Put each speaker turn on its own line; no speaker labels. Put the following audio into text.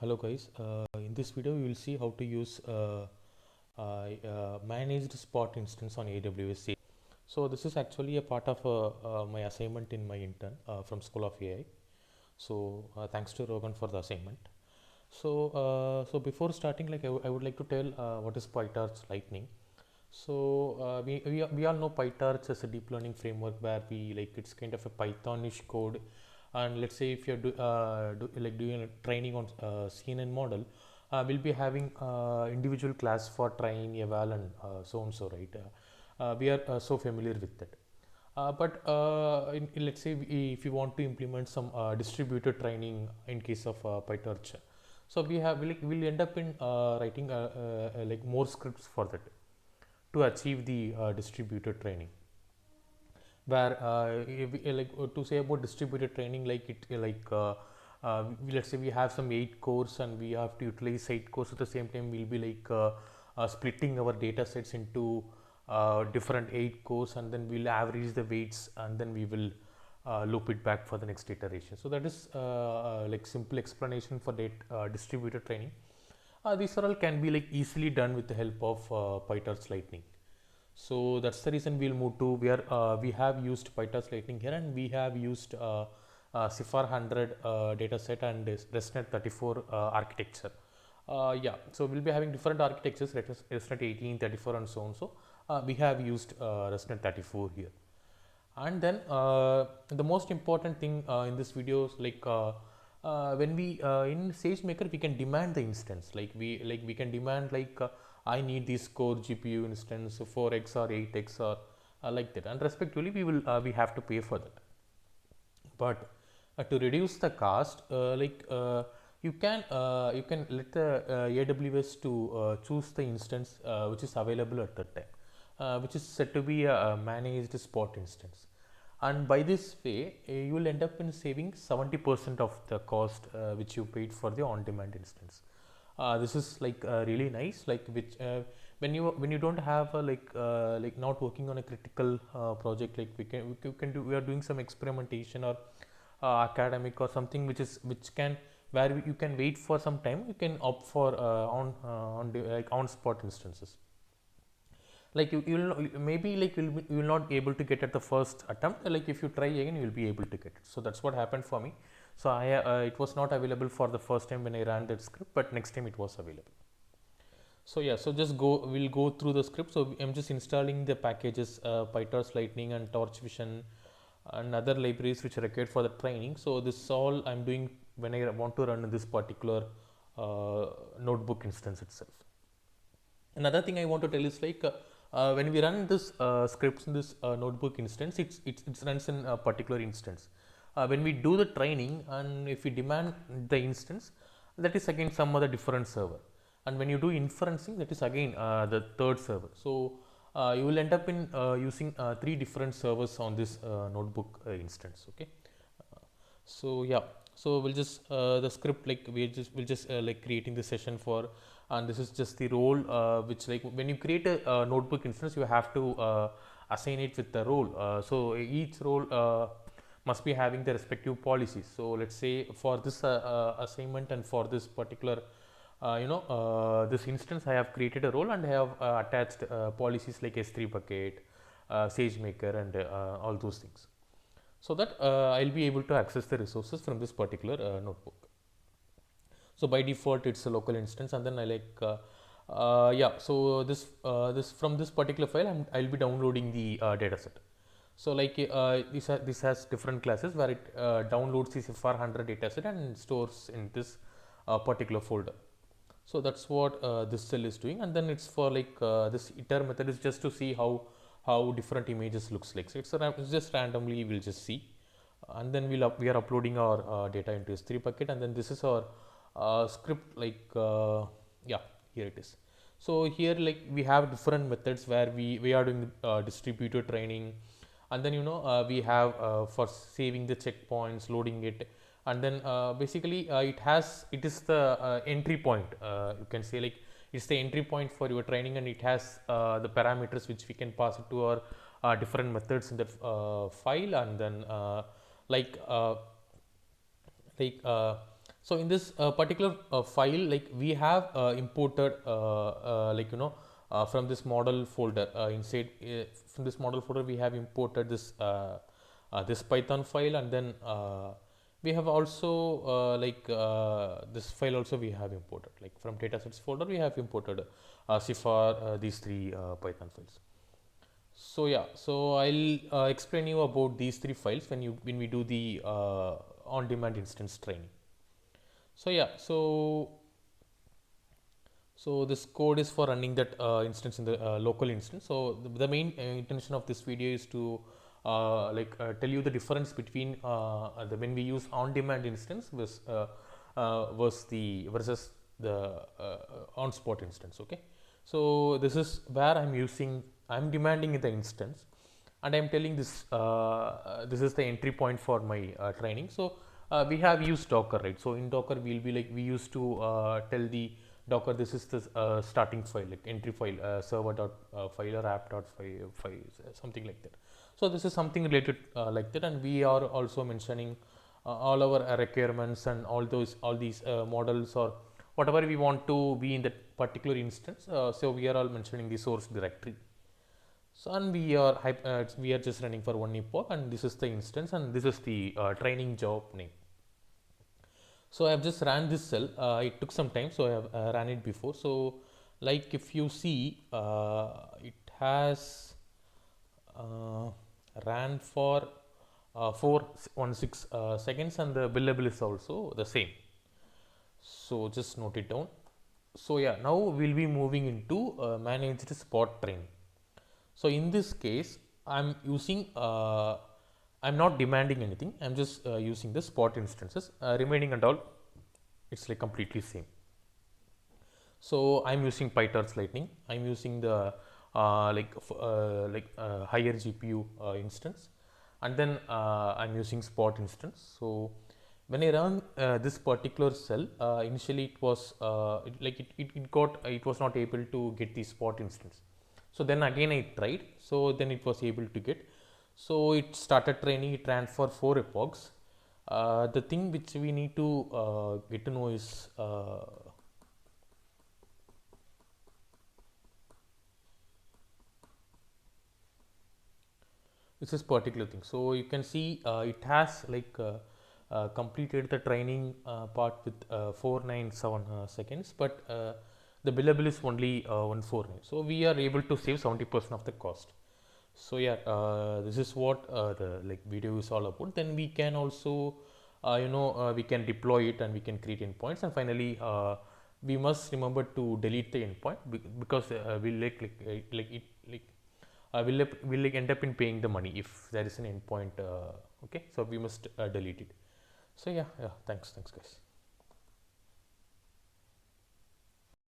Hello guys, in this video we will see how to use managed spot instance on AWS. So this is actually a part of my assignment in my intern from School of AI. So thanks to Rogan for the assignment. So before starting, I would like to tell what is PyTorch Lightning. So we all know PyTorch as a deep learning framework where we like it's kind of a Pythonish code, and let's say if you're doing a training on CNN model, we'll be having individual class for train, eval, and so on so right. We are so familiar with that. Let's say if you want to implement some distributed training in case of PyTorch, so we'll end up in writing like more scripts for that to achieve the distributed training where to say about distributed training like let's say we have some 8 cores and we have to utilize 8 cores at the same time. We'll be splitting our data sets into different 8 cores, and then we'll average the weights, and then we will loop it back for the next iteration. So that is like simple explanation for distributed training. These are all can be like easily done with the help of PyTorch Lightning. So that's the reason we'll move to where we have used PyTorch Lightning here, and we have used CIFAR 100 dataset and ResNet 34 architecture. Yeah, so we'll be having different architectures, ResNet 18, 34, and so on. So we have used ResNet 34 here. And then the most important thing in this video is when we in SageMaker we can demand the instance. We can demand I need this core GPU instance 4x or 8x or like that, and respectively we have to pay for that. But to reduce the cost, you can let the AWS to choose the instance which is available at that time, which is said to be a managed spot instance. And by this way, you will end up in saving 70% of the cost which you paid for the on-demand instance. This is really nice, when you don't have not working on a critical project, like we are doing some experimentation or academic or something which can where you can wait for some time. You can opt for on spot instances. Like you'll maybe you will not be able to get at the first attempt. Like if you try again, you will be able to get it. So that's what happened for me. So it was not available for the first time when I ran that script, but next time it was available. So yeah, so we'll go through the script. So I'm just installing the packages PyTorch Lightning and Torch Vision and other libraries which are required for the training. So this is all I'm doing when I want to run this particular notebook instance itself. Another thing I want to tell is when we run this scripts in this notebook instance, it runs in a particular instance. When we do the training and if we demand the instance, that is again some other different server. And when you do inferencing, that is again the third server. So you will end up in using 3 different servers on this notebook instance. Okay. So yeah, so we'll just the script we'll just like creating the session for, and this is just the role which like when you create a notebook instance, you have to assign it with the role. So each role must be having the respective policies. So let's say for this assignment and for this particular this instance, I have created a role and I have attached policies like S3 bucket, SageMaker, and all those things, so that I'll be able to access the resources from this particular notebook. So by default, it's a local instance, and then yeah. So this from this particular file, I'll be downloading the dataset. So this has different classes where it downloads the CIFAR 100 dataset and stores in this particular folder. So that's what this cell is doing, and then it's for this iter method is just to see how different images looks like. So it's just randomly we'll just see, and then we are uploading our data into S3 bucket, and then this is our script. Yeah, here it is. So here we have different methods where we are doing distributed training, and then we have for saving the checkpoints, loading it, and then basically it is the entry point. You can say it's the entry point for your training, and it has the parameters which we can pass it to our different methods in the file, and then like uh, So in this particular file, like we have imported from this model folder inside from this model folder we have imported this Python file, and then we have also this file also we have imported, like from datasets folder we have imported CIFAR, these three Python files. So yeah, so I'll explain you about these three files when we do the on-demand instance training. So yeah, so this code is for running that instance in the local instance. So the main intention of this video is to tell you the difference between when we use on-demand instance versus the on-spot instance. Okay, so this is where I'm demanding the instance, and I'm telling this is the entry point for my training. So we have used Docker, right? So in Docker we used to tell the Docker, this is the starting file, like entry file, server.file or app.file, something like that. So this is something related like that, and we are also mentioning all our requirements and all these models or whatever we want to be in that particular instance. So we are all mentioning the source directory. So and we are just running for one epoch, and this is the instance, and this is the training job name. So I have just ran this cell. It took some time, so I have ran it before. So like if you see, it has uh, ran for 416 seconds, and the billable is also the same. So just note it down. So yeah, now we'll be moving into managed spot training. So in this case, I'm not demanding anything. I'm just using the spot instances. Remaining and all, it's like completely same. So I'm using PyTorch Lightning. I'm using the higher GPU instance, and then I'm using spot instance. So when I run this particular cell, initially it was it was not able to get the spot instance. So then again I tried. So then it was able to get. So it started training. It ran for 4 epochs. The thing which we need to get to know is it's this particular thing. So you can see it has completed the training part with 497 seconds, but the billable is only 149. So we are able to save 70% of the cost. So yeah, this is what the video is all about. Then we can also we can deploy it, and we can create endpoints, and finally we must remember to delete the endpoint because we'll will end up in paying the money if there is an endpoint. Okay, so we must delete it. So yeah, thanks guys.